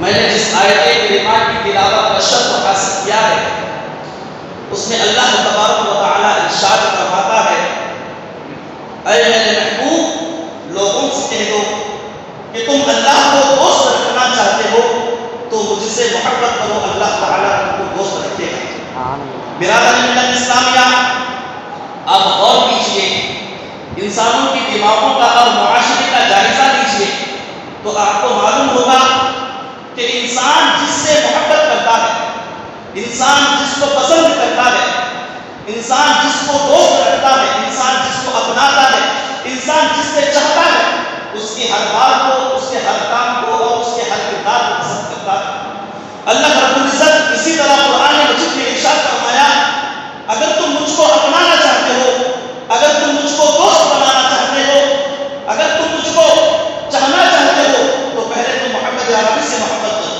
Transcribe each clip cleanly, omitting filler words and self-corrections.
میں نے جس آیت کریمہ کی تلاوت کا شرف حاصل کیا ہے اس میں اللہ تبارک و تعالی ارشاد فرماتا ہے اے میرے محبوب لوگوں سے کہہ دو کہ تم اللہ کو دوست رکھنا چاہتے ہو تو مجھ سے محبت کرو، اللہ تعالیٰ تم کو دوست رکھے گا۔ برادر ملت اسلامیہ، آپ غور کیجئے، انسانوں کی دماغوں کا اور معاشرے کا جائزہ لیجئے تو آپ کو معلوم ہوگا کہ انسان جس سے محبت کرتا ہے، انسان جس کو پسند کرتا ہے، انسان جس کو دوست رکھتا ہے، انسان جس کو اپناتا ہے، انسان جس سے چاہتا ہے، اس کی ہر بات کو، اس کے ہر کام کو اور اس کے ہر کردار کو پسند کرتا ہے۔ اللہ رب العزت اسی طرح قرآن مجید میں ارشاد فرمایا اگر تم مجھ کو اپنانا چاہتے ہو، اگر تم مجھ کو دوست بنانا چاہتے ہو، اگر تم مجھ کو چاہنا چاہتے ہو تو پہلے تم محمد عربی سے محبت کرو۔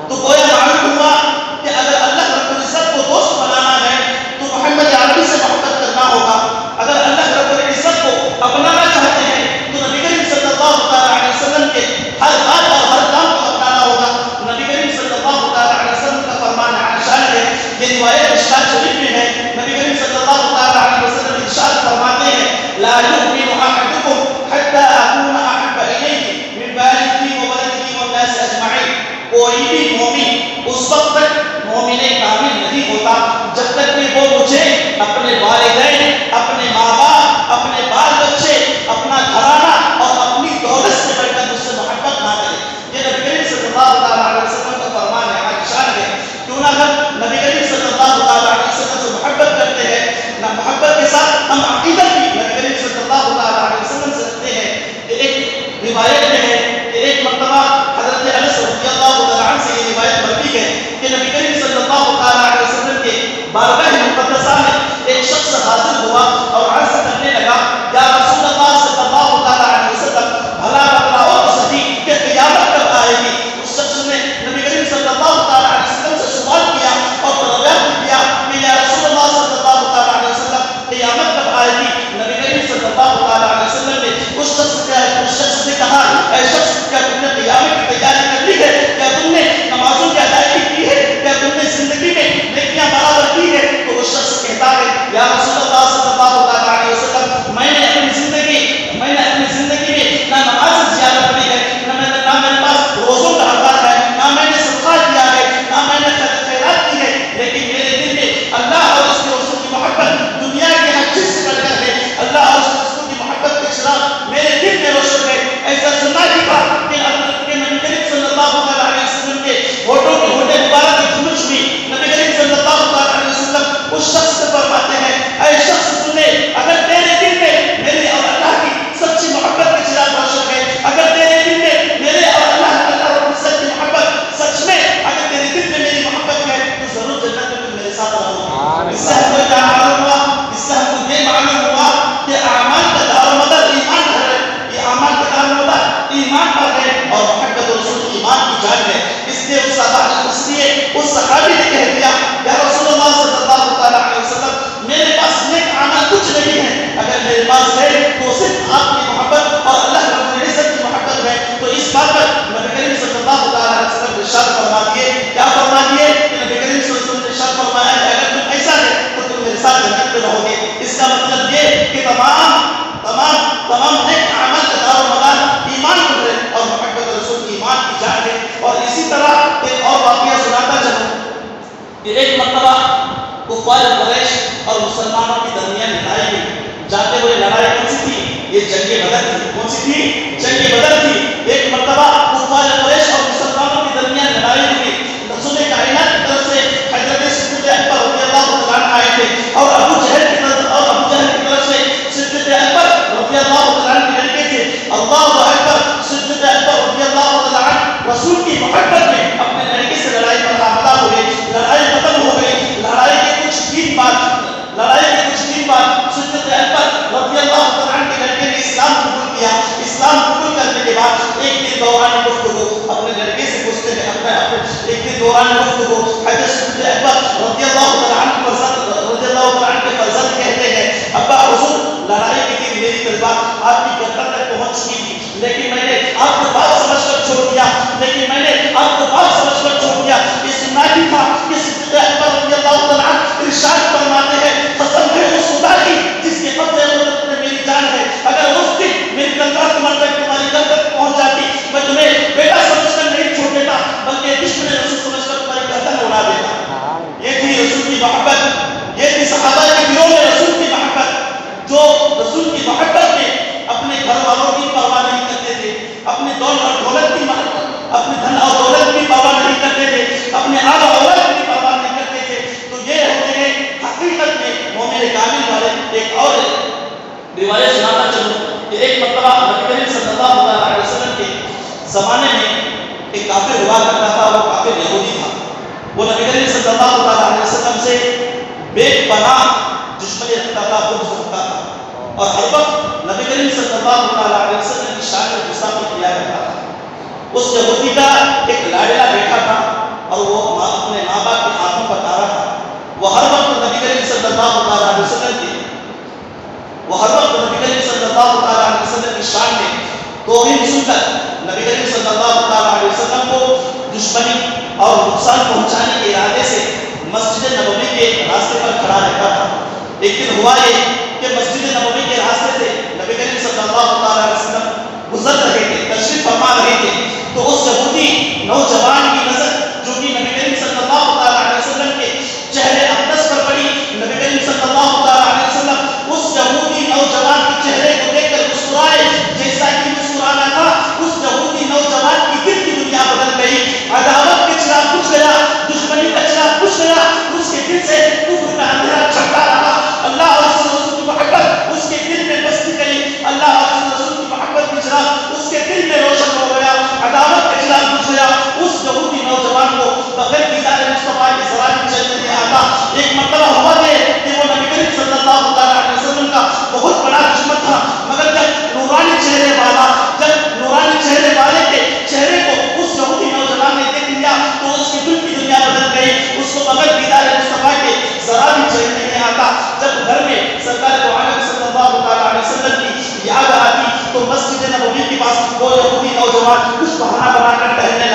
تو گویا معلوم ہوا کہ اگر اللہ رب العزت کو دوست بنانا ہے تو محمد عربی سے محبت کرنا ہوگا، اگر اللہ رب العزت کو اپنانا چاہتے ہیں تو نبی کریم صلی اللہ علیہ وسلم کے ہر بات اور ہر کام کو اپنانا ہوگا۔ نبی کریم صلی اللہ علیہ وسلم کا فرمان عائشہ ہے، یہ روایت مشکات شریف میں ہے، نبی کریم صلی اللہ علیہ وسلم ارشاد فرماتے ہیں لا يؤمن احدكم حتى اكون احب اليه من والده وولده والناس اجمعين۔ کوئی بھی مومن اس وقت تک مومن کامل نہیں ہوتا جب تک کہ وہ مجھے اپنے والدین، اپنے ماں باپ، اپنے بال بچے، اپنا گھرانہ اور اپنی دولت سے بڑھ کر مجھ سے محبت نہ کرے۔ یہ نبی کریم صلی اللہ علیہ وسلم کا فرمان ہے، عائشہ ہے۔ کیوں نہ ہم نبی کریم صلی اللہ علیہ وسلم سے محبت کرتے ہیں، نہ محبت کے ساتھ ہم عقیدت بھی نبی کریم صلی اللہ علیہ وسلم سے رکھتے ہیں۔ کہ ایک روایت میں ہے کہ ایک مرتبہ حضرت انس رضی اللہ عنہ سے یہ روایت مروی ہے کہ نبی کریم صلی اللہ علیہ وسلم کے بارگاہ مقدسہ میں ایک شخص حاضر ہوا اور عرض کرنے لگا یا رسول اللہ صلی اللہ علیہ وسلم بھلا بتلاؤ تو صحیح کہ قیامت کب آئے گی۔ اس شخص نے نبی کریم صلی اللہ علیہ وسلم سے سوال کیا اور طلب کیا کہ یا رسول اللہ صلی اللہ علیہ وسلم قیامت کب آئے گی۔ نبی کریم صلی اللہ علیہ وسلم نے اس شخص سے کہا اے شخص کیا تم نے قیامت کی تیاری کر لی ہے، کیا تم نے نمازوں کی ادائیگی کی ہے، کیا تم نے زندگی میں نیکیاں برابر کی ہے؟ تو اس شخص کہتا ہے یا رسول اللہ صلی اللہ علیہ وسلم میں نے اپنی زندگی میں نہ نماز زیادہ پڑھی ہے، نہ میرے پاس روزوں کا حوالہ ہے، نہ میں نے صدقہ کیا ہے، نہ میں نے خیرات کی ہے، لیکن میرے دل میں اللہ اور اس کے رسول کی محبت دنیا کے ہر چیز سے بڑھ کر ہے۔ اللہ اور اس کے رسول کی محبت کے چراغ میرے دل میں روشن ہے۔ ایسا سننا ہی تھا کہ نبی کریم صلی اللہ علیہ وسلم کے ہوٹوں کی ہوٹے مبارک کی خروش ہوئی۔ نبی کریم صلی اللہ علیہ وسلم اس شخص سے فرماتے ہیں اے شخص تم نے اگر تیرے دل میں میرے اور اللہ کی سچی محبت کے چراغ روشن ہے، اگر تیرے دل میں میرے اور اللہ رب العزت کی محبت سچ میں، اگر تیرے دل میں میری محبت ہے تو ضرور جنت میں تم میرے ساتھ رہو۔ اس سے ہم کو کیا معلوم ہوا؟ اس سے ہم کو یہ معلوم ہوا کہ اعمال کا دار و مدار ایمان پر ہے، یہ اعمال کا دار و مدار ایمان پر ہے اور محبت رسول ایمان کی جان ہے۔ اس لیے اس صحابی نے کہہ دیا یا رسول اللہ صلی اللہ علیہ وسلم میرے پاس نیک عمل کچھ نہیں ہے، اگر میرے پاس ہے تو صرف آپ کی محبت اور اللہ رب العزت کی محبت ہے۔ تو اس بات پر نبی کریم صلی اللہ علیہ وسلم نے ارشاد فرما دیے، کیا فرما دیے کہ نبی کریم صلی اللہ علیہ وسلم نے ارشاد فرمایا کہ اگر تم ایسا ہے تو تم میرے ساتھ جنت میں رہو گے۔ اس کا مطلب یہ کہ تمام نیک عمل کا دار و مدار ایمان پر ہے اور محبت رسول کی ایمان کی جان ہے۔ اور اسی طرح ایک اور واقعہ سناتا چلوں کہ ایک مرتبہ کفار قریش اور مسلمانوں کے درمیان لڑائی ہوئی۔ جاتے ہوئے لڑائی کون سی تھی؟ یہ جنگ بدر تھی۔ کون سی تھی؟ جنگ بدر تھی۔ ایک مرتبہ کفار قریش اور مسلمانوں کے درمیان لڑائی ہوئی۔ رسول کائنات کی طرف سے حضرت صدیق اکبر رضی اللہ عنہ آئے تھے اور ابو جہل کی طرف سے صدیق اکبر رضی اللہ عنہ کے لڑکے تھے۔ اللہ اکبر، صدیق اکبر رضی اللہ عنہ رسول کی محبت میں اپنے لڑکے سے لڑائی پر آمدہ ہوئے۔ لڑائی ختم ہو گئی۔ لڑائی کے کچھ دن بعد صدیق اکبر رضی اللہ عنہ کے لڑکے نے اسلام قبول کیا۔ اسلام قبول کرنے کے بعد ایک دن دوران گفتگو اپنے لڑکے سے پوچھتے ہیں، ایک دن دوران گفتگو حضرت صدیق اکبر رضی اللہ عنہ کے فرزند کہتے ہیں ابا حضور لڑائی کے دن میری تلوار آپ کی گردن تک پہنچ چکی تھی، لیکن میں نے آپ کو بات سمجھ کر چھوڑ دیا، لیکن میں نے آپ کو بات اپنے آل و اولاد کی پرواہ نہیں کرتے تھے. تو یہ ہوتے ہیں حقیقت میں مومن کامل والے. ایک اور روایت سناتا چلوں کہ ایک مرتبہ نبی کریم صلی اللہ علیہ وسلم کے زمانے میں ایک کافر ہوا کرتا تھا. وہ کافر یہودی تھا. وہ نبی کریم صلی اللہ علیہ وسلم سے بے پناہ دشمنی رکھتا تھا, بغض رکھتا تھا, اور ہر وقت نبی کریم صلی اللہ علیہ وسلم کی شان میں گستاخی کیا کرتا تھا. اس یہودی کا ایک لاڈلا بیٹا تھا اور وہ اپنے ماں باپ کی آنکھوں کا تارا تھا. وہ ہر وقت نبی کریم صلی اللہ علیہ وسلم کی شان میں توہین سن کر نبی کریم صلی اللہ علیہ وسلم کو دشمنی اور نقصان پہنچانے کے ارادے سے مسجد نبوی کے راستے پر کھڑا رہتا تھا. ایک دن ہوا یہ کہ مسجد نبوی کے راستے سے نبی کریم صلی اللہ علیہ وسلم گزر رہے تھے, تشریف فرما رہے تھے. تو اس یہودی نوجوان کی نظر جو کہ نبی کریم صلی اللہ علیہ وسلم کے چہرے اقدس پر پڑی. نبی کریم صلی اللہ علیہ وسلم اس یہودی نوجوان کے چہرے کو دیکھ کر مسکرائے. جیسا کہ مسکرانا تھا, اس یہودی نوجوان کی دل کی دنیا بدل گئی. عداوت کا چراغ بجھ گیا, دشمنی کا چراغ بجھ گیا. اس کے دل سے کفر کا اندھیرا چھٹا رہا. اللہ اور اس رسول کی محبت اس کے دل میں بستی گئی. اللہ اور اس رسول کی محبت کی چراغ اس کے دل میں روشن ہو گیا. عداوت کا چراغ بجھ گیا. اس یہودی نوجوان کو بغیر دیدار مصطفیٰ کے ذرا بھی چل نہیں آتا. ایک مرتبہ ہوا کہ وہ نبی کریم صلی اللہ علیہ وسلم کا بہت بڑا دشمن تھا, مگر جب نورانی چہرے والے کے چہرے کو اس یہودی نوجوان نے دیکھ لیا تو اس کی دل کی دنیا بدل گئی. اس کو بغیر دیدار مصطفیٰ کے ذرا بھی چل نہیں آتا. جب گھر میں سرکار دو عالم صلی اللہ علیہ وسلم کی یاد آتی تو مسجد نبوی کے پاس وہ یہودی نوجوان کچھ بہانہ بنا کر ٹہلنے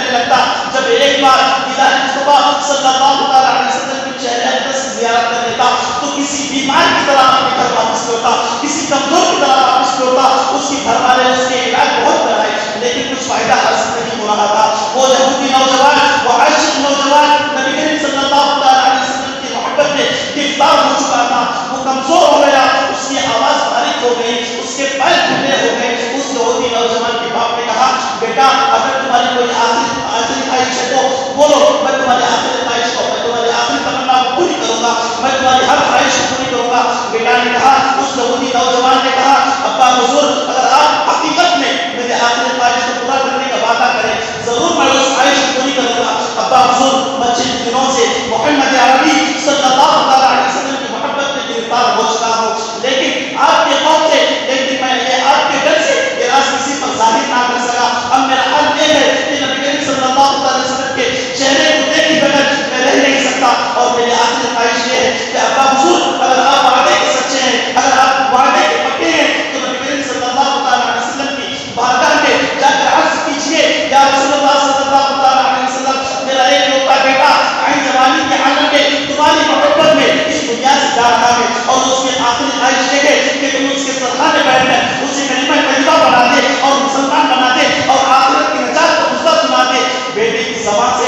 لگتا. جب ایک بار دیدار مصطفیٰ صلی اللہ علیہ وسلم کے چہرے اقدس کی زیارت کر لیتا تو کسی بیمار کی طرح اپنے گھر واپس لوٹا, کسی کمزور کی طرح واپس لوٹا. اس کی گھر والے اس کے علاج بہت کرائے لیکن کچھ فائدہ حاصل نہیں ہو رہا تھا. وہ یہودی نوجوان, وہ عاشق نوجوان نبی کریم صلی اللہ علیہ وسلم کی محبت میں گرفتار ہو چکا تھا. وہ کمزور ہو گیا, اس کی آواز باریک ہو گئی, اس کے پیر ٹھنڈے ہو گئے. اس یہودی نوجوان کے باپ نے کہا, بیٹا اگر تمہاری کوئی آخری خواہش ہے تو بولو, میں تمہاری آخری خواہش کو, میں تمہاری آخری تمنا کو پوری کروں گا, میں تمہاری ہر خواہش کو پوری کروں گا. بیٹا نے کہا, اس یہودی نوجوان نے کہا, ابا حضور اگر آپ حقیقت میں میرے آخری خواہش کو پورا کرنے کا وعدہ کریں ضرور میں اس خواہش کو پوری کروں گا. ابا حضور میں چند دنوں سے محمد عربی صلی اللہ علیہ وسلم کی محبت میں گرفتار ہو چکا ہوں, لیکن آپ کے خوف سے, لیکن میں یہ آپ کے ڈر سے یہ راز کسی پر ظاہر نہ کر سکا. اب میرا حل یہ ہے کہ نبی کریم صلی اللہ علیہ وسلم کے چہرے کو دیکھے بغیر میں رہ نہیں سکتا, اور میری آخری خواہش یہ ہے کہ ابا حضور اگر آپ وعدے کے سچے ہیں, اگر آپ وعدے کے پکے ہیں تو نبی کریم صلی اللہ علیہ وسلم کی بارگاہ میں جا کر عرض کیجیے, یا رسول اللہ صلی اللہ علیہ وسلم, میرا ایک لوٹا بیٹا عین جوانی کے عالم میں تمہاری محبت میں اس دنیا سے جا رہا ہے, اور اس کی آخری خواہش یہ ہے کہ تم اس کے سرخانے بیٹھ کر اسے کلمہ طیبہ بنا دے اور مسلمان بنا دے اور آخرت کی نجات کا خطبہ سنا دے. بیٹے کی زبان سے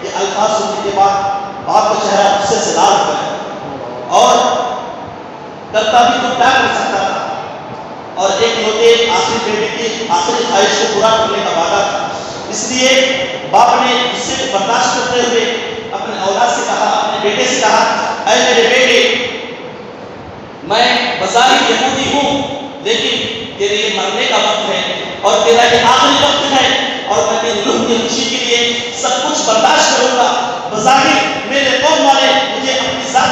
یہ الفاظ سننے کے بعد باپ کا چہرہ غصے سے لال ہو گیا اور کرتا بھی تو کیا کر سکتا تھا, اور ایک لوٹے آخری بیٹے کی آخری خواہش کو پورا کرنے کا وعدہ تھا. اس لیے باپ نے غصے کو برداشت کرتے ہوئے اپنے اولاد سے کہا, اپنے بیٹے سے کہا, اے میرے بیٹے, میں بظاہر یہودی ہوں لیکن تیرے یہ مرنے کا وقت ہے اور تیرا یہ آخری وقت ہے, اور میں تیری روح کی خوشی کے لیے سب کچھ برداشت کروں گا. بظاہر میرے قوم والے مجھے اپنی ذات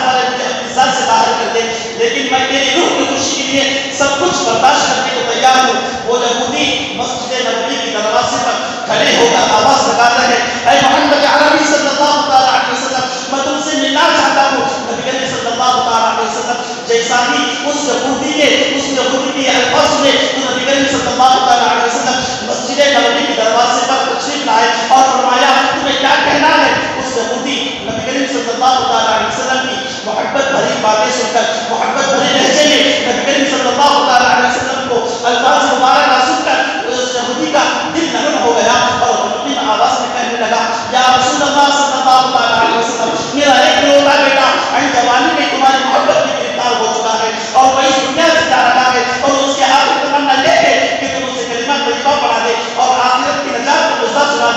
سے باہر کر دے, لیکن میں تیری روح کی خوشی کے لیے سب کچھ برداشت کرنے کو تیار ہوں. وہ یہودی مسجد نبوی کے دروازے پر کھڑے ہو کر آواز لگاتا ہے, اے محمد عربی صلی اللہ علیہ وسلم, میں تم سے ملنا چاہتا ہوں. نبی کریم صلی اللہ علیہ وسلم جیسا ہی اس یہودی کے الفاظ سنے تو نبی کریم صلی اللہ علیہ وسلم مسجد نبوی کے دروازے پر تشریف لائے اور فرمایا, تمہیں کیا کہنا ہے. اس یہودی نبی کریم صلی اللہ علیہ وسلم کی محبت بھری باتیں سن کر, محبت بھرے لہجے میں نبی کریم صلی اللہ علیہ وسلم کو الفاظ مبارکہ سن کر اس یہودی کا دل نرم ہو گیا اور اپنی آواز میں کہنے لگا, یا رسول اللہ صلی اللہ علیہ وسلم, میرا ایک لوٹا بیٹا عین جوانی میں تمہاری محبت میں گرفتار ہو چکا ہے اور وہ اس دنیا سے جا رہا ہے, اور اس کے آخری تمنا یہ ہے کہ تم اسے کلمہ طیبہ پڑھا دے اور آخرت کی نجات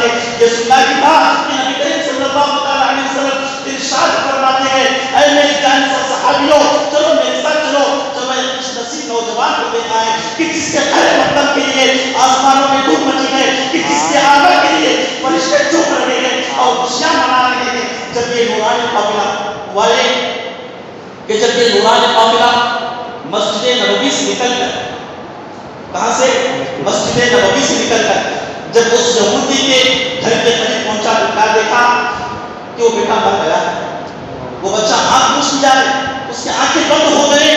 کے یہ سننا کی تھا کہ نبی کریم صلی اللہ علیہ وسلم ارشاد فرماتے ہیں اے میری جان سے صحابیوں چلو میرے ساتھ چلو جب میں اس نصیب نوجوان کو دیکھا ہے کہ جس کے خیر مطلب کے لیے آسمانوں میں دھوپ مچی ہے کہ جس کے آمد کے لیے فرشتے چوپ رہے ہیں اور خوشیاں منا رہے ہیں جب یہ نورانی قافلہ والے کہ جب یہ نورانی قافلہ مسجد نبوی سے نکل کر کہاں سے مسجد نبوی سے نکل کر جب اس یہودی کے گھر کے قریب پہنچا تو کیا دیکھا کہ وہ بیٹا مر گیا وہ بچہ آنکھ مچ لیا اس کے آنکھیں بند ہو گئے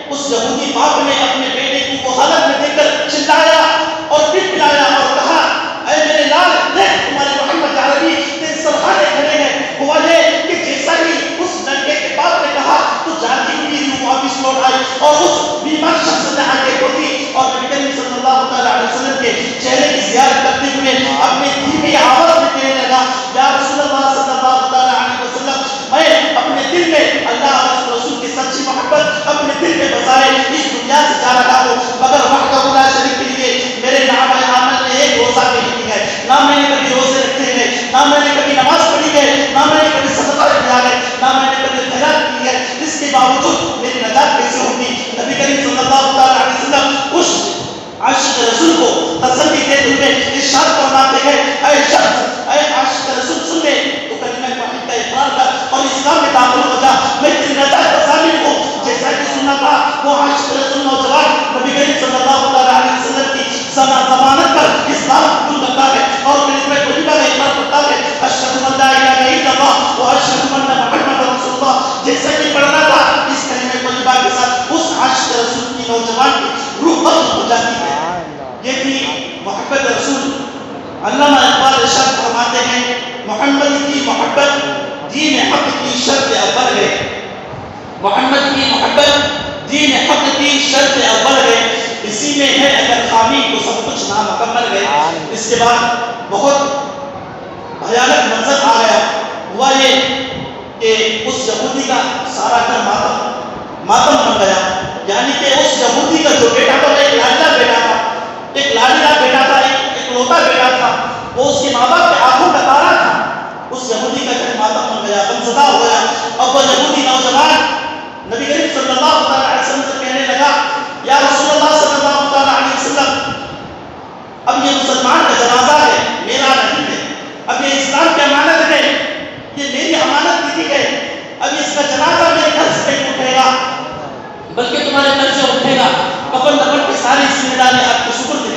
اس یہودی باپ نے اپنے بیٹے کو وہ حالت میں دیکھ کر چلایا اور پھر پلایا اور کہا اے میرے لال دیکھ تمہارے محمد عربی تیرے سرخانے کھڑے ہیں ہوا یہ کہ جیسا ہی اس لڑکے کے باپ نے کہا تو جانتی ہوئی روح واپس لوٹ آئی اور اس بیمار شخص نے آگے ہوتی اور نبی کریم صلی اللہ علیہ وسلم کے چہرے کی زیارت کرتے ہوئے اپنے دھیمی آواز میں کہنے لگا یا رسول اللہ صلی اللہ علیہ وسلم میں اپنے دل میں اللہ اور اس رسول کی سچی محبت اپنے دل میں بسائے اس دنیا سے جا رہا ہوں مگر وحدہ لا شریک کے لیے میرے نام عمل نے ایک روزہ نہیں کی ہے نہ میں نے کبھی روزے رکھے ہیں نہ میں نے کبھی نماز پڑھی ہے نہ میں نے کبھی صدقہ کیا ہے نہ میں نے کبھی خیرات کی ہے اس کے باوجود میری نجات کیسے ہوگی نبی کریم صلی اللہ علیہ وسلم اس عاشق رسول کو تسلی دیتے ہوئے ارشاد فرماتے ہیں اے شخص اے عاشق رسول سن لے تو کلمہ توحید کا اقرار کر اور اسلام میں داخل ہو جا میں تیری نجات کا ضامن ہوں جیسا کہ سننا تھا وہ عاشق رسول نوجوان نبی کریم صلی اللہ علیہ وسلم کی ضمانت پر اسلام قبول کرتا ہے اور کلمہ توحید کا اقرار کرتا ہے اشهد ان لا اله الا الله واشهد ان محمد رسول اللہ جیسا کہ پڑھنا تھا اس کلمہ طیبہ کے ساتھ اس عاشق رسول کی نوجوان کی روح قبض ہو جاتی ہے یہ بھی محبت رسول علامہ اقبال ارشاد فرماتے ہیں محمد کی محبت دین حق کی شرط اول ہے محمد کی محبت دین حق کی شرط اول ہے اسی میں ہے اگر خامی تو سب کچھ نامکمل ہے اس کے بعد بہت بھیانک منظر آ گیا ہوا یہ کہ اس یہودی کا سارا گھر ماتم بن گیا یعنی کہ اس یہودی کا جو بیٹا تھا ایک لاڈلا بیٹا تھا ایک لاڈلا بیٹا تھا ایک لوتا بیٹا تھا وہ اس کے ماں باپ کے آنکھوں کا تارا تھا اس یہودی کا گھر ماتم بن گیا غمزدہ ہو گیا اب وہ یہودی نوجوان نبی کریم صلی اللہ علیہ وسلم سے کہنے لگا یا رسول اللہ صلی اللہ علیہ وسلم اب یہ مسلمان کا جنازہ ہے میرا نہیں ہے اب یہ اسلام کی امانت ہے یہ میری امانت دی ہے اب اس کا جنازہ میرے گھر سے نہیں اٹھے گا بلکہ تمہارے گھر سے اٹھے گا کفن دفن کی ساری ذمہ داری آپ کو سپرد ہے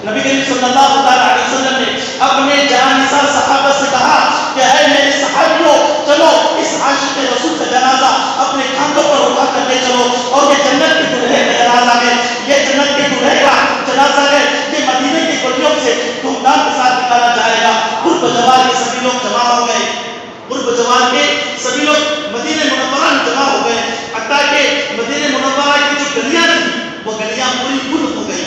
نبی کریم صلی اللہ علیہ وسلم نے اپنے جانثار صحابہ سے کہا کہ اے میرے صحابیوں چلو اس عاشق رسول کا جنازہ اپنے کاندھوں پر اٹھا کر لے چلو اور یہ جنت کے دلہے کا جنازہ ہے یہ جنت کے دلہے کا جنازہ ہے یہ مدینے کی گلیوں سے دھوم دھام کے ساتھ نکالا جائے گا قرب جوار کے سبھی لوگ جمع ہو گئے قرب جوار کے سبھی لوگ مدینہ منورہ میں جمع ہو گئے حتیٰ کہ مدینہ منورہ کی جو گلیاں تھیں وہ گلیاں پوری پھول ہو گئی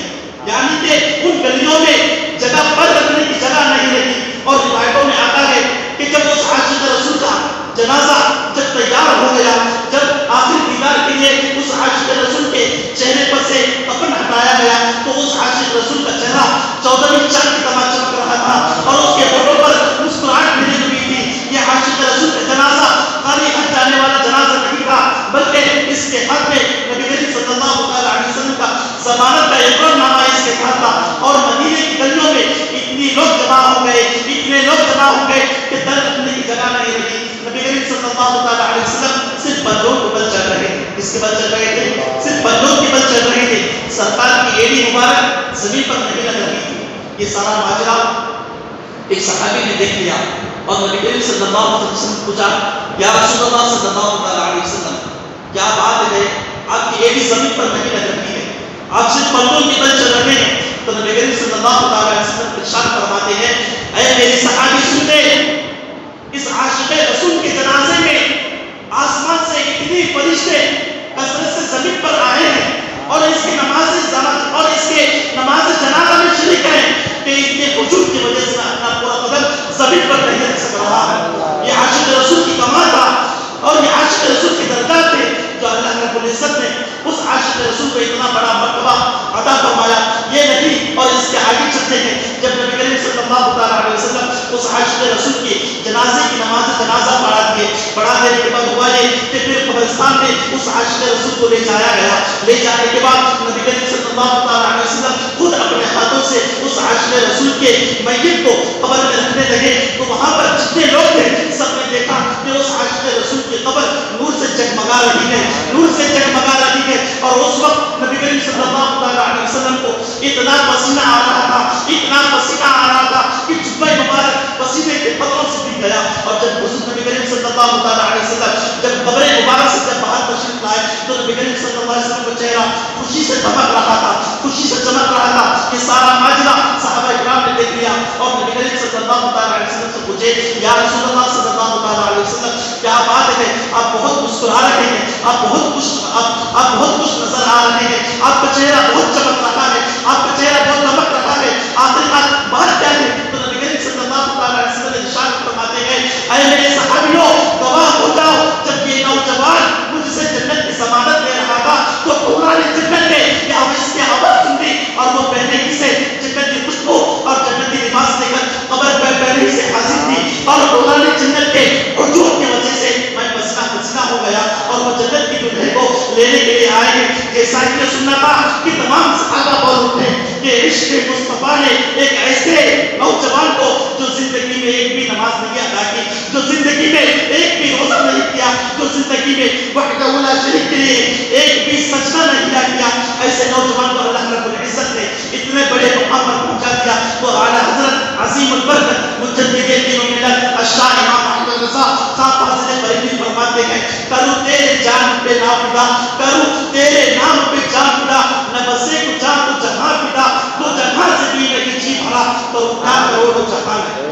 یعنی کہ ان گلیوں میں جگہ پر رکھنے کی جگہ نہیں رہی اور روایتوں میں آتا ہے کہ جب اس عاشق رسول کا جنازہ جب تیار ہو گیا جب آخری دیدار کے لیے اس عاشق رسول کے چہرے پر سے کفن ہٹایا گیا تو اس عاشق رسول کا چہرہ 14ویں چاند کی طرح چمک رہا تھا اور اس کے ہونٹوں پر مسکراہٹ بھری ہوئی تھی یہ عاشق رسول کا جنازہ خالی ہٹ جانے والا جنازہ نہیں تھا بلکہ اس کے ہاتھ میں نبی کریم صلی اللہ علیہ وسلم کا ضمانت کا اقرار نامہ اس کے ساتھ تھا اور مدینے کی گلیوں میں اتنے لوگ جمع ہو گئے کہ در رکھنے کی جگہ نہیں رہی نبی کریم صلی اللہ علیہ وسلم صرف بندوں کے بل چل رہے تھے کس کے بل چل رہے تھے صرف بندوں کے بل چل رہے تھے سرکار کی ایڑی مبارک زمین پر نہیں لگ رہی تھی یہ سارا ماجرا ایک صحابی نے دیکھ لیا اور نبی کریم صلی اللہ علیہ وسلم پوچھا یا رسول اللہ صلی اللہ علیہ وسلم کیا بات ہے آپ کی ایڑی زمین پر نہیں لگ رہی ہے آپ صرف بندوں کے بل چل رہے ہیں تو نبی کریم صلی اللہ علیہ وسلم ارشاد فرماتے ہیں اے میری صحابی سن لے اس عاشق رسول کے جنازے میں آسمان سے اتنی فرشتے کثرت سے زمین پر آئے ہیں اور اس کے نماز جنازہ میں شریک ہیں کہ اس کے وجود کی وجہ سے اپنا پورا بدن زمین پر نہیں رکھ سک رہا ہے یہ عاشق رسول کی کمال تھا اور یہ عاشق رسول کی درجات تھے جو اللہ رب العزت نے اس عاشق رسول کو اتنا بڑا مرتبہ عطا فرمایا یہ نہیں اور اس کے آگے چلتے ہیں جب نبی کریم صلی اللہ علیہ وسلم اس عاشق رسول کے جنازے کی نماز جنازہ پڑھا دینے کے بعد ہوا یہ کہ پھر قبرستان میں اس عاشق رسول کو لے جایا گیا. لے جانے کے بعد نبی کریم صلی اللہ علیہ وسلم خود اپنے ہاتھوں سے اس عاشق رسول کے میت کو قبر میں رکھنے لگے. تو وہاں پر جتنے لوگ تھے سب نے دیکھا کہ اس عاشق رسول کی قبر نور سے جگمگا رہی ہے، نور سے جگمگا رہی ہے. اور اس وقت نبی کریم صلی اللہ علیہ وسلم کو اتنا پسینہ آ رہا تھا، اتنا پسینہ آ رہا تھا کہ جبہ مبارک پسینے کے قطروں سے بھیگ گیا. اور جب حضور نبی کریم صلی اللہ علیہ وسلم جب قبر مبارک سے جب باہر تشریف لائے تو نبی کریم صلی اللہ علیہ وسلم کا چہرہ خوشی سے چمک رہا تھا، خوشی سے چمک رہا تھا. یہ سارا ماجرا صحابہ کرام نے دیکھ لیا اور نبی کریم صلی اللہ علیہ وسلم سے پوچھے یا رسول اللہ صلی اللہ علیہ وسلم کیا بات ہے، آپ بہت مسکرا رہے ہیں، آپ بہت خوش نظر آ رہے ہیں، آپ کا چہرہ بہت چمک رہا ہے، آپ کا چہرہ بہت چمک رہا ہے، آخر بات کیا ہے؟ تو نبی کریم صلی اللہ علیہ وسلم ارشاد فرماتے ہیں اے میرے صحابیوں گواہ ہو جاؤ جب یہ نوجوان مجھ سے جنت کی ضمانت لے رہا تھا تو قرآن جنت نے کیا اس کی آواز سن لی اور وہ پہلے ہی سے جنت کی خوشبو اور جنتی لباس لے کر قبر پر پہلے ہی سے حاضر تھی اور قرآن جنت کے حضور کی وجہ سے میں پسینہ ہو گیا اور وہ جنت کی دلہن کو لینے کے لیے آئے ہیں. جیسا کہ سننا تھا کہ تمام صحابہ بول اٹھے کہ عشق مصطفیٰ نے ایک ایسے نوجوان کو جو زندگی میں ایک بھی نماز نہیں ادا کی، جو زندگی میں ایک بھی روزہ نہیں کیا، جو زندگی میں وحدہ لا شریک کے لیے ایک بھی سجدہ نہیں کیا، ایسے نوجوان کو اللہ رب العزت نے اتنے بڑے مقام پر پہنچا دیا. تو اعلیٰ حضرت عظیم البرکت مجدد دین و ملت الشاہ امام احمد رضا صاحب فاضل بریلوی فرماتے ہیں کروں تیرے جان پہ نام فدا، کروں تیرے نام پہ جان فدا، نہ بسے کو جان تو جہاں فدا، تو جہاں سے بھی میری جی بھرا تو اٹھا کروڑوں جہاں ہے.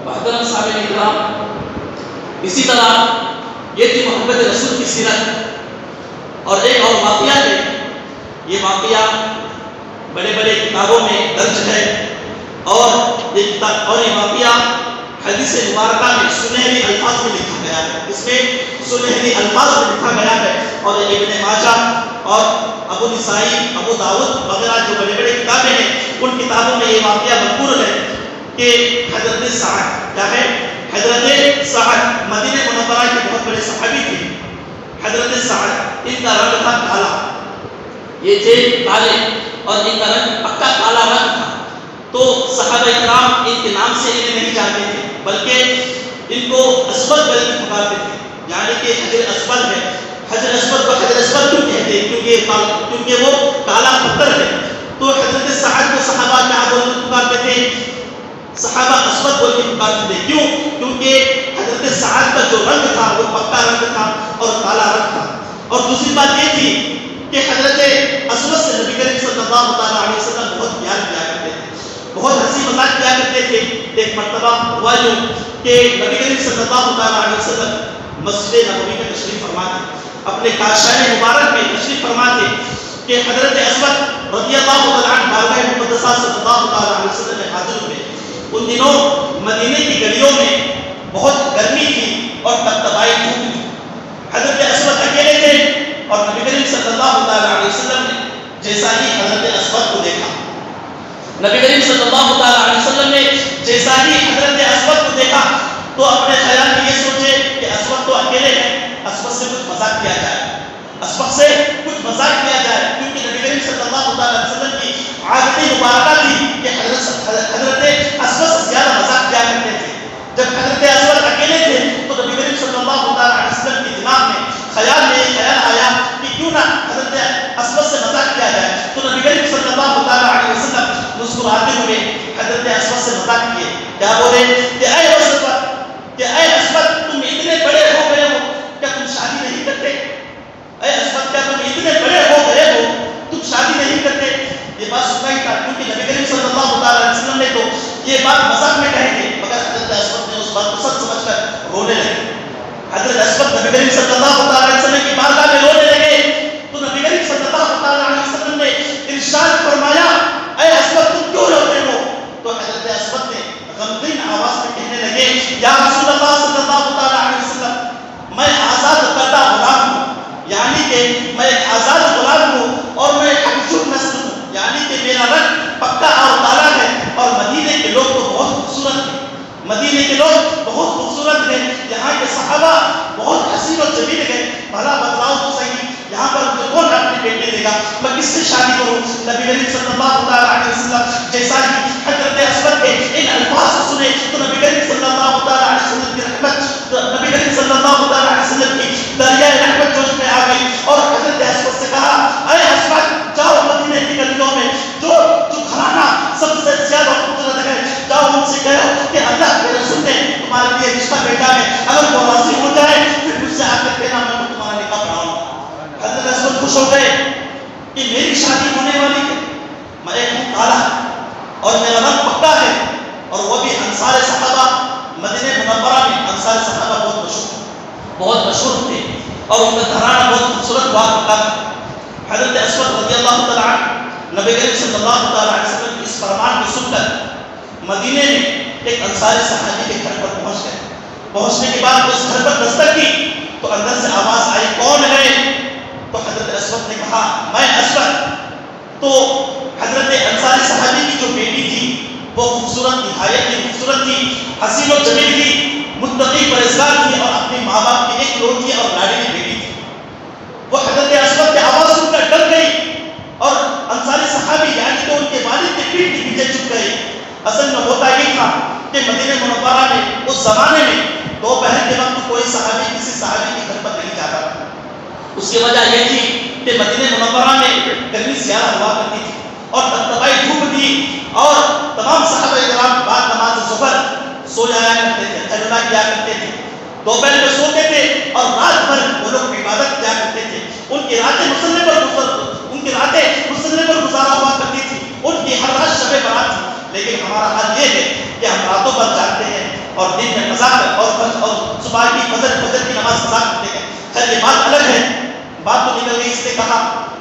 محترم صاحب کرام، اسی طرح یہ تھی محمد رسول کی سیرت. اور ایک اور واقعہ ہے، یہ واقعہ بڑے بڑے کتابوں میں درج ہے اور یہ واقعہ حدیث مبارکہ میں سنہری الفاظ میں لکھا گیا ہے. اس میں سنہری الفاظ میں لکھا گیا ہے اور ابن ماجہ اور ابو نسائی، ابو داؤد وغیرہ جو بڑے بڑے کتابیں ہیں ان کتابوں میں یہ واقعہ مذکور ہے کہ حضرت سعد کیا ہے، حضرت سعد مدینہ منورہ کے بہت بڑے صحابی تھے. حضرت سعد ان کا رنگ تھا کالا، یہ تھے کالے اور ان کا رنگ پکا کالا رنگ تھا. تو صحابہ کرام ان کے نام سے انہیں نہیں جانتے تھے بلکہ ان کو اسود بل کے پکارتے تھے، یعنی کہ حجر اسود ہے. حجر اسود کو حجر اسود کیوں کہتے ہیں؟ کیونکہ وہ کالا پتھر ہے. تو حضرت سعد کو صحابہ کیا بول کے پکارتے تھے؟ صحابہ اسود بول کے پکارتے تھے. کیوں؟ کیونکہ حضرت سعد کا جو رنگ تھا وہ پکا رنگ تھا اور کالا رنگ تھا. اور دوسری بات یہ تھی کہ حضرت اسود سے نبی کریم صلی اللہ علیہ وسلم بہت پیار کیا کرتے تھے، بہت ہنسی مذاق کیا کرتے تھے. ایک مرتبہ ہوا جو کہ نبی کریم صلی اللہ علیہ وسلم مسجد نبوی میں تشریف فرما تھے، اپنے کاشان مبارک میں تشریف فرما تھے کہ حضرت اسود رضی اللہ عنہ بارگاہ مقدسہ صلی اللہ علیہ وسلم میں حاضر ہوئے. ان دنوں مدینے کی گلیوں میں بہت گرمی تھی اور تپتپائی دھوپ تھی. حضرت اسود اکیلے تھے اور نبی کریم صلی اللہ علیہ وسلم نے جیسا ہی حضرت اسود کو دیکھا، نبی کریم صلی اللہ علیہ وسلم نے جیسا ہی حضرت اسود کو دیکھا تو اپنے خیال میں یہ سوچے کہ اسود تو اکیلے ہیں، اسود سے کچھ مذاق کیا جائے، اسود سے کچھ مذاق کیا جائے. کیونکہ نبی کریم صلی اللہ علیہ وسلم کی عادت مبارکہ تھی کہ حضرت اسود سے زیادہ مذاق کیا کرتے تھے. جب حضرت اسود اکیلے تھے تو نبی کریم صلی اللہ علیہ وسلم کی دماغ میں خیال آیا کہ کیوں نہ حضرت اسود سے مذاق کیا جائے. تو نبی کریم صلی اللہ علیہ وسلم مسکراتے ہوئے حضرت اسود سے مذاق کیے. کیا بولے کہ اے اسود، کہ اے اسود تم اتنے بڑے ہو گئے ہو، کیا تم شادی نہیں کرتے؟ اے اسود کیا تم اتنے بڑے ہو گئے ہو تم شادی نہیں کرتے؟ یہ بات سننا ہی تھا کیونکہ نبی کریم صلی اللہ علیہ وسلم نے تو یہ بات مذاق میں کہی تھی، مگر حضرت اسود نے اس بات کو سچ سمجھ کر رونے لگے. حضرت اسود نبی کریم صلی اللہ علیہ وسلم کی بارگاہ میں رونے لگے. تو نبی کریم صلی اللہ علیہ وسلم نے ارشاد فرمایا اے اسود تم کیوں روتے ہو؟ تو حضرت اسود نے غمگین آواز میں کہنے لگے یا رسول اللہ صلی اللہ علیہ وسلم میں آزاد کردہ غلام ہوں، یعنی کہ میں ایک آزاد غلام ہوں اور میں حبشی نسل ہوں، یعنی کہ میرا رنگ پکا اور کالا ہے اور مدینے کے لوگ تو بہت رشتہ بیٹا ہے، اگر وہ راضی ہو جائے پھر مجھ سے آ کر کہنا میں تمہارا نکاح پڑھاؤں گا۔ حضرت اسود خوش ہو گئے کہ میری شادی ہونے والی ہے، میں ایک ہوں کالا اور میرا رنگ پکا ہے، اور وہ بھی انصار صحابہ مدینہ منورہ میں انصار صحابہ بہت مشہور تھے اور ان کا گھرانہ بہت خوبصورت ہوا کرتا تھا۔ حضرت اسود رضی اللہ تعالیٰ عنہ نبی کریم صلی اللہ تعالیٰ علیہ وسلم کی اس فرمان کو سن کر مدینے میں ایک انصاری صحابی کے گھر پر پہنچ گئے۔ پہنچنے کے بعد اس گھر پر دستک کی تو اندر سے آواز آئی کون ہے؟ تو حضرت اسود نے کہا میں اسود۔ تو حضرت انصاری صحابی کی جو بیٹی تھی وہ خوبصورت نہایت ہی خوبصورت تھی، حسین و جمیل تھی، متقی پرہیزگار تھی اور اپنے ماں باپ کی ایک لوٹی اور لاڈلی بیٹی تھی۔ وہ حضرت اسود کی آواز سن کر ڈر گئی اور انصاری صحابی یعنی کہ ان کے والد کے پیٹ کے پیچھے چھپ گئی۔ اصل میں ہوتا یہ تھا کہ مدینہ منورہ میں اس زمانے میں دوپہر کے وقت کوئی صحابی کسی صحابی کے گھر پر نہیں جاتا تھا۔ اس کی وجہ یہ تھی کہ مدینہ منورہ میں گرمی زیادہ ہوا کرتی تھی اور تباہی دھوپ تھی اور تمام صحابہ کرام بعد نماز ظہر سو جایا کرتے تھے، تجربہ کیا کرتے تھے، دوپہر میں سوتے تھے اور رات بھر وہ لوگ عبادت کیا کرتے تھے۔ ان کی راتیں مسلح پر گزارا ہوا کرتی تھی، ان کی ہر رات شب برات تھی۔ لیکن ہمارا حال یہ ہے کہ ہم راتوں پر جاگتے ہیں اور دن میں قضا اور صبح کی فجر کی نماز قضا کرتے ہیں۔ خیر یہ بات الگ ہے، بات تو نکل گئی۔ اس نے کہا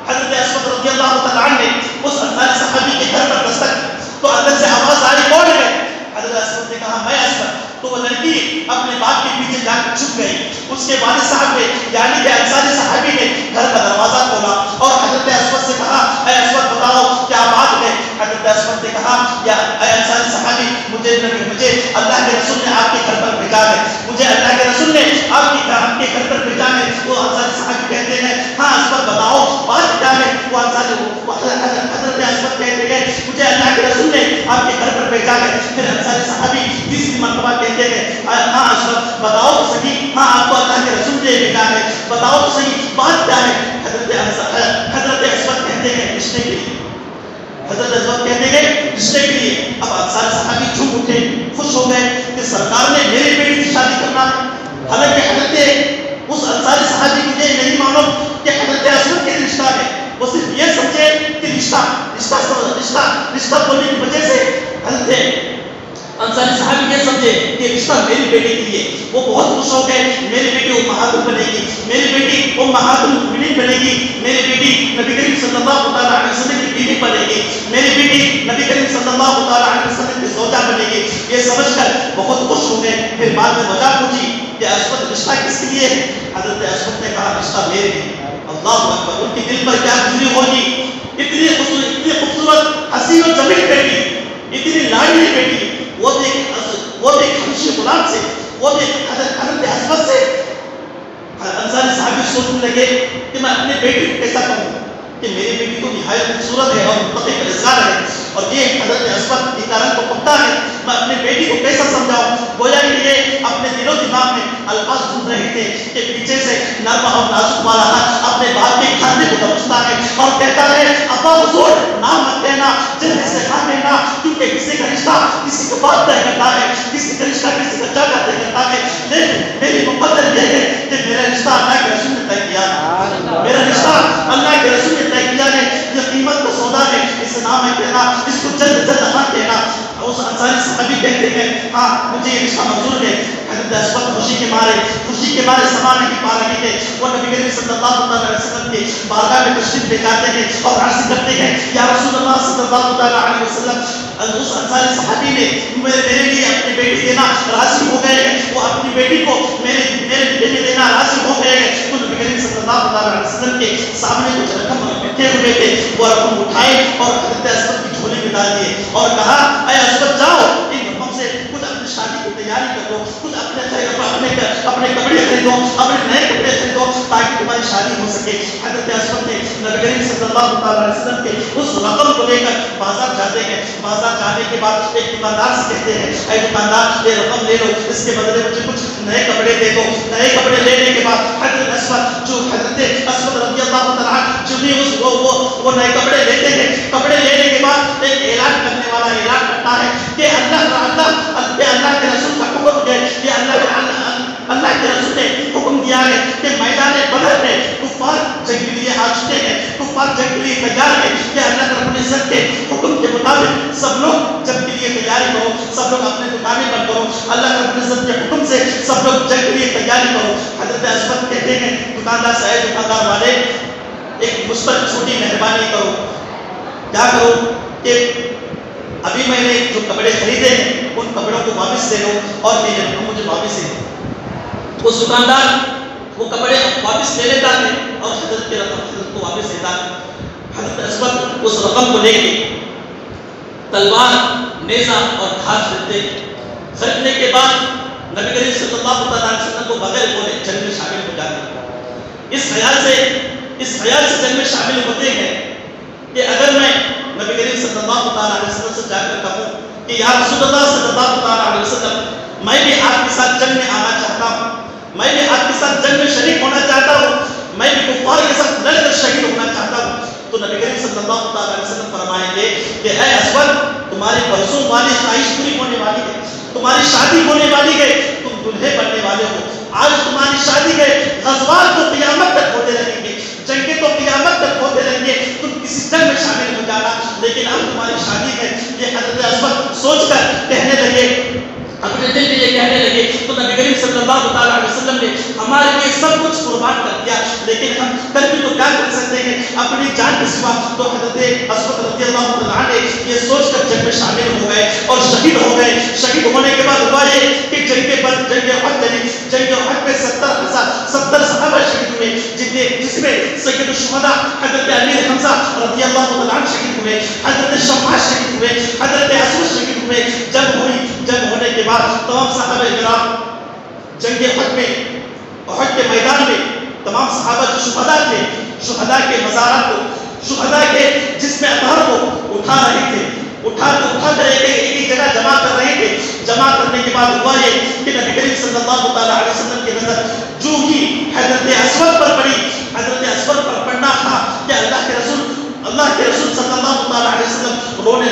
حضرت اسود رضی اللہ تعالیٰ عنہ نے اس انصاری صحابی کے گھر پر دستک تو اندر سے آواز آئی کون ہے؟ حضرت اسود نے کہا میں اسود۔ تو وہ لڑکی اپنے باپ کے پیچھے جا کر چھپ گئی۔ اس کے والد صاحب نے یعنی کہ انصاری صحابی نے گھر کا دروازہ کھولا اور حضرت اسود سے کہا اے اسود بتاؤ کیا بات ہے؟ حضرت اسود نے کہا یا اے انصاری صحابی مجھے اللہ کے رسول نے آپ کے گھر پر بھیجا ہے، مجھے اللہ کے رسول نے آپ کے گھر پر بھیجا ہے۔ وہ انصاری صحابی کہتے ہیں ہاں اسود بتاؤ بات کیا ہے؟ وہ حضرت اسود کہتے ہیں مجھے اللہ کے رسول نے آپ کے گھر پر بھیجا ہے۔ پھر انصاری صحابی تیسری مرتبہ کہتے ہیں ہاں اسود بتاؤ تو صحیح، ہاں آپ کو اللہ کے رسول نے بھیجا ہے، بتاؤ تو صحیح بات کیا ہے؟ حضرت اسود کہتے ہیں رشتے کے لیے، حضرت اسود کہتے ہیں رشتے کے لیے۔ اب انصاری صحابی جھوم اٹھے، خوش ہو گئے کہ سرکار نے میری بیٹی سے شادی کرنا ہے۔ حالانکہ حضرت اس انصاری صحابی کو یہ نہیں معلوم کہ حضرت اسود کے رشتہ ہے، وہ صرف یہ سمجھے کہ رشتہ بولنے کی وجہ سے حضرت انصاری صحابی یہ سمجھے کہ رشتہ میری بیٹی کے لیے۔ وہ بہت خوش ہو گئے، میری بیٹی امہات بنے گی، میری بیٹی امہات المؤمنین بنے گی، میری بیٹی نبی کریم صلی اللہ تعالیٰ علیہ وسلم کی بیوی بنے گی، میری بیٹی نبی کریم صلی اللہ تعالیٰ علیہ وسلم کی زوجہ بنے گی۔ یہ سمجھ کر بہت خوش ہو گئے۔ پھر بعد میں وجہ پوچھی کہ اسود رشتہ کس کے لیے ہے؟ حضرت اسود نے کہا رشتہ میرے لیے۔ اللہ اکبر! ان کے دل پر کیا گزری ہوگی، اتنی خوبصورت حسین و جمیل بیٹی، اتنی لاڈلی بیٹی، وہ بھی خمشی غلام سے، وہ بھی حضرت اسود سے۔ انصاری صحابی سوچنے لگے کہ میں اپنے بیٹی کو کیسا کہوں کہ میری بیٹی تو نہایت خوبصورت ہے اور متقی پرہیزگار ہے اور یہ حضرت اسود کا رنگ کو پکا ہے، میں اپنے بیٹی کو کیسا سمجھاؤں؟ گویا کہ یہ اپنے دل و دماغ میں الفاظ ڈھونڈ رہے تھے کہ پیچھے سے نرم اور نازک والا ہاتھ اپنے باپ کے کھانے کو دبوچتا ہے اور کہتا ہے ابا حضور نام مت کہنا، جلدی سے کھا لینا، کیونکہ کسی کا رشتہ کسی کے بعد طے کرتا ہے، کسی کا رشتہ کسی کا جگہ طے کرتا ہے۔ لیکن میری مقدر یہ ہے کہ میرا رشتہ اللہ کے رسول نے طے کیا ہے، میرا رشتہ اللہ کے رسول نے طے کیا ہے، یہ قیمت کا سودا ہے، اسے نام ہے کہنا، اس کو جلد جلد ہاں کہنا۔ اس انصاری صحابی کہتے ہیں ہاں مجھے یہ رشتہ منظور ہے۔ حضرت اسود خوشی کے مارے سما نہیں پا رہے تھے۔ وہ نبی کریم صلی اللہ علیہ وسلم کے بارگاہ میں تشریف لے جاتے ہیں اور عرض کرتے ہیں یا رسول اللہ صلی اللہ علیہ وسلم، اس انصاری صحابی نے میرے لیے اپنی بیٹی دینا راضی ہو گئے ہیں، وہ اپنی بیٹی کو میرے لیے دینا راضی ہو گئے ہیں۔ تو نبی کریم صلی اللہ علیہ وسلم کے سامنے کچھ رقم رکھے ہوئے تھے، وہ رقم اٹھائے اور حضرت اسود کی جھولی میں ڈال دیے اور کہا اے اسود جاؤ ان رقم سے کچھ اپنی شادی کی تیاری کر دو، کچھ اپنے کپڑے خریدو، اپنے نئے کپڑے خریدو تاکہ تمہاری شادی ہو سکے۔ حضرت اسود نے نبی کریم صلی اللہ علیہ وسلم کے اس رقم کو لے کر بازار جاتے ہیں۔ بازار جانے کے بعد ایک دکاندار سے کہتے ہیں اے دکاندار یہ رقم لے لو، اس کے بدلے مجھے کچھ نئے کپڑے دے دو۔ نئے کپڑے لینے کے بعد حضرت اسود رضی اللہ تعالیٰ عنہ جو بھی وہ نئے کپڑے لیتے ہیں، کپڑے لینے کے بعد ایک اعلان کرنے والا اعلان کرتا ہے کہ اللہ کے رسول کا حکم ہے، یہ اللہ اللہ کے رسول نے حکم دیا ہے کہ میدان بدر میں کفار جنگ کے لیے آ چکے ہیں، کفار جنگ کے لیے تیار ہیں، کہ اللہ رب العزت کے حکم کے مطابق سب لوگ جنگ کے لیے تیاری کرو، سب لوگ اپنے دکانیں بند کرو، اللہ رب العزت کے حکم سے سب لوگ جنگ کے لیے تیاری کرو۔ حضرت اسود کہتے ہیں دکاندار سے، اے دکاندار والے ایک مجھ پر چھوٹی مہربانی کرو، کیا کرو کہ ابھی میں نے جو کپڑے خریدے ہیں ان کپڑوں کو واپس دے دو اور میرے رقم مجھے واپس دے دو۔ اس دکاندار وہ کپڑے واپس لے لیتا ہے اور حضرت کے رقم حضرت کو واپس دیتا ہے۔ حضرت اسود اس رقم کو لے کے تلوار، نیزہ اور ڈھال خریدتے ہیں۔ خریدنے کے بعد نبی کریم صلی اللہ علیہ وسلم کو بغیر بولے جنگ میں شامل ہو جاتے ہیں۔ اس خیال سے جنگ میں شامل ہوتے ہیں کہ اگر میں نبی کریم صلی اللہ علیہ وسلم سے جا کر کہوں کہ یا رسول اللہ صلی اللہ علیہ وسلم میں بھی آپ کے ساتھ جنگ میں آنا چاہتا ہوں، میں بھی آپ کے ساتھ جنگ میں شریک ہونا چاہتا ہوں، میں بھی کفار کے ساتھ لڑ کر شہید ہونا چاہتا ہوں، تو نبی کریم صلی اللہ علیہ وسلم فرمائیں گے کہ اے اسود تمہاری برسوں والی خواہش پوری ہونے والی ہے، تمہاری شادی ہونے والی ہے، تم دلہے بننے والے ہو، آج تمہاری شادی ہے، غزوات تو قیامت تک ہوتے رہیں گے، جنگیں تو قیامت تک ہوتے رہیں گے، تم کسی جنگ میں شامل ہو جانا، لیکن اب تمہاری شادی ہے۔ یہ حضرت اسود سوچ کر کہنے لگے، اپنے دل میں یہ کہنے لگے، تو نبی کریم صلی اللہ علیہ وسلم نے ہمارے لیے سب کچھ قربان کر دیا، لیکن ہم کل بھی تو کیا کر سکتے ہیں اپنی جان کے سوا۔ تو حضرت اسود رضی اللہ عنہ نے یہ سوچ کر جنگ میں شامل ہو گئے اور شہید ہو گئے۔ شہید ہونے کے بعد ہوا یہ کہ جنگ احد میں 70 صحابہ شہید ہوئے، جس میں سید الشہداء حضرت امیر حمزہ رضی اللہ عنہ شہید ہوئے، حضرت شمعہ شہید ہوئے، حضرت اسود شہید ہوئے۔ جنگ ہونے کے بعد تمام صحابہ کرام جنگ احد کے میدان میں تمام صحابہ جو شہداء تھے، شہداء کے مزارات کو، شہداء کے جسم اطہر کو اٹھا رہے تھے، اٹھا کر ایک جگہ جمع کر رہے تھے۔ جمع کرنے کے بعد ہوا یہ کہ نبی کریم صلی اللہ علیہ وسلم کی نظر جو ہی حضرت اسود پر پڑی، حضرت اسود پر پڑنا تھا کہ اللہ کے رسول صلی اللہ علیہ وسلم رونے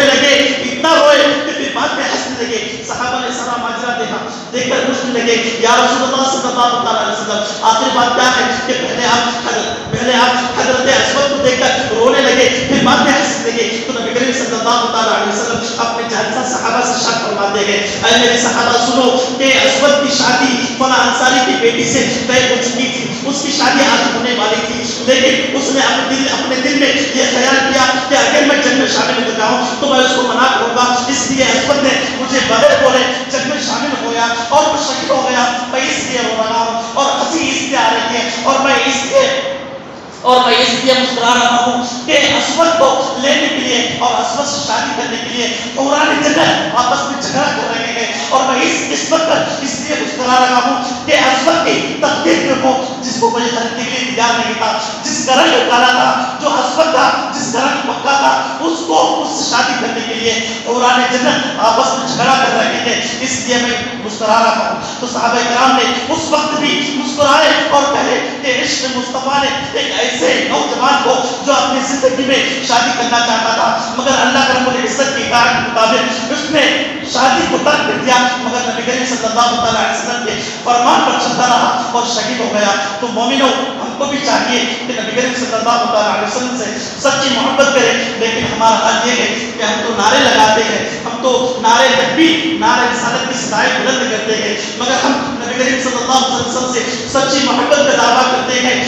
لگے، اتنا روئے کہ پھر بعد میں ہنسنے لگے۔ صحابہ نے سارا ماجرا دیکھ کر پوچھنے لگے، یا رسول اللہ صلی اللہ علیہ وسلم آخر بات کیا ہے کہ پہلے آپ حضرت اسود کو دیکھ کر رونے لگے، پھر بعد میں ہنسنے لگے۔ تو نبی کریم صلی اللہ علیہ وسلم اپنے جالسہ صحابہ سے ارشاد فرماتے ہیں، اے میرے صحابہ سنو کہ اسود کی شادی فلاں انصاری کی بیٹی سے طے ہو چکی تھی، اس کی شادی آج ہونے والی تھی، لیکن اس نے اپنے دل میں یہ خیال کیا کہ اگر میں جنگ میں شامل ہو جاؤں تو میں اس کو منع کروں گا، اس لیے اسود نے مجھے بغیر بولے جنگ میں شامل ہو گیا اور وہ شہید ہو گیا۔ میں اس لیے رو رہا ہوں اور ہنسی اس لیے آ رہی ہے اور میں اس لیے مسکرا رہا ہوں کہ اسود کو لینے کے لیے اور اسود سے شادی کرنے کے لیے پرانے جگہ آپس میں جھگڑا کر رہے ہیں، اور میں اس وقت اس لیے مسکرا رہا ہوں کہ اسود کی تقدیر میں وہ جس کو کوئی خریدنے کے لیے تیار نہیں تھا، جس کا رنگ کالا تھا، جو اسود تھا، جس کا رنگ پکا تھا، اس کو اس سے شادی کرنے کے لیے پرانے جگہ آپس میں جھگڑا کر رہے ہیں، اس لیے میں مسکرا رہا ہوں۔ تو صحابہ کرام نے اس وقت بھی مسکرائے اور کہے کہ عشق مصطفیٰ نے ایک ایسے نوجوان کو جو اپنی زندگی میں شادی کرنا چاہتا تھا مگر اللہ رب العزت کی اطاعت کے مطابق اس نے شادی کو ترک کر دیا، مگر نبی کریم صلی اللہ علیہ وسلم کے فرمان پر چلتا رہا اور شہید ہو گیا۔ تو مومنوں ہم کو بھی چاہیے کہ نبی کریم صلی اللہ علیہ وسلم سے سچی محبت کریں، لیکن ہمارا حال یہ ہے کہ ہم تو نعرے لگاتے ہیں، ہم تو نعرے رسالت کی صدائیں بلند کرتے ہیں، مگر ہم نبی کریم صلی اللہ علیہ وسلم سے سچی محبت کا دعویٰ کرتے ہیں،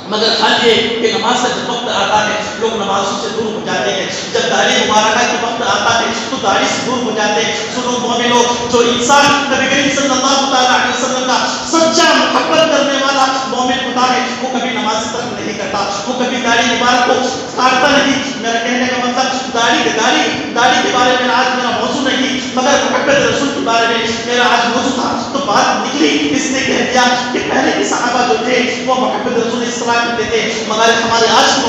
مگر حال یہ کہ نماز کا جب وقت آتا ہے لوگ نمازوں سے دور ہو جاتے ہیں، جب داڑھی مبارکہ کے وقت آتا ہے تو داڑھی سے دور ہو جاتے ہیں۔ سنو مومنو، جو انسان نبی کریم صلی اللہ علیہ وسلم کا سچا محبت کرنے والا مومن ہوتا ہے وہ کبھی نماز سے ترک نہیں کرتا، وہ کبھی داڑھی مبارک کو کاٹتا نہیں۔ میرا کہنے کا مطلب داڑھی کے بارے میں آج میرا موضوع نہیں، مگر محبت رسول کے بارے میں میرا آج موضوع تھا، تو بات نکلی اس نے کہہ دیا کہ پہلے کے صحابہ جو تھے وہ محبت رسول اس طرح کرتے تھے، مگر ہمارے آج کی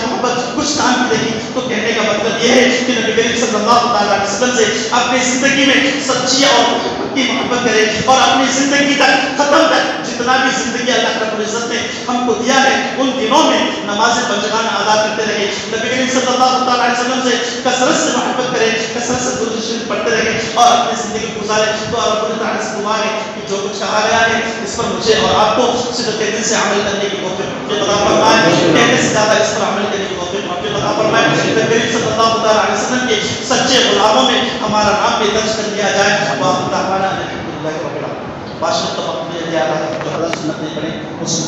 محبت کچھ کام کی نہیں۔ تو کہنے کا مطلب یہ ہے کہ نبی کریم صلی اللہ علیہ وسلم سے اپنی زندگی میں سچی اور کی محبت کرے، اور اپنی زندگی تک ختم تک جتنا بھی زندگی اللہ رب العزت نے ہم کو دیا ہے ان دنوں میں نماز پنجگانہ ادا کرتے رہے۔ نبی کریم صلی اللہ علیہ وسلم سے کثرت سے محبت کرے، کثرت سے درود شریف پڑھتے رہیں اور اپنی زندگی گزاریں. تو رب العالمین سے دعا ہے کہ جو کچھ کہا گیا ہے اس پر مجھے اور آپ کو صدق دل سے عمل کرنے کی توفیق عطا فرمائے. کہنے سے زیادہ اس پر عمل کرنے کی توفیق عطا فرمائے. نبی صلی اللہ تعالی علیہ وسلم کے سچے غلاموں میں ہمارا نام بھی درج کر دیا جائے. وآخر دعوانا الحمدللہ رب العالمین. باشد تو وقت میں دیا ہے جو حضرت سنت نہیں پڑھے اس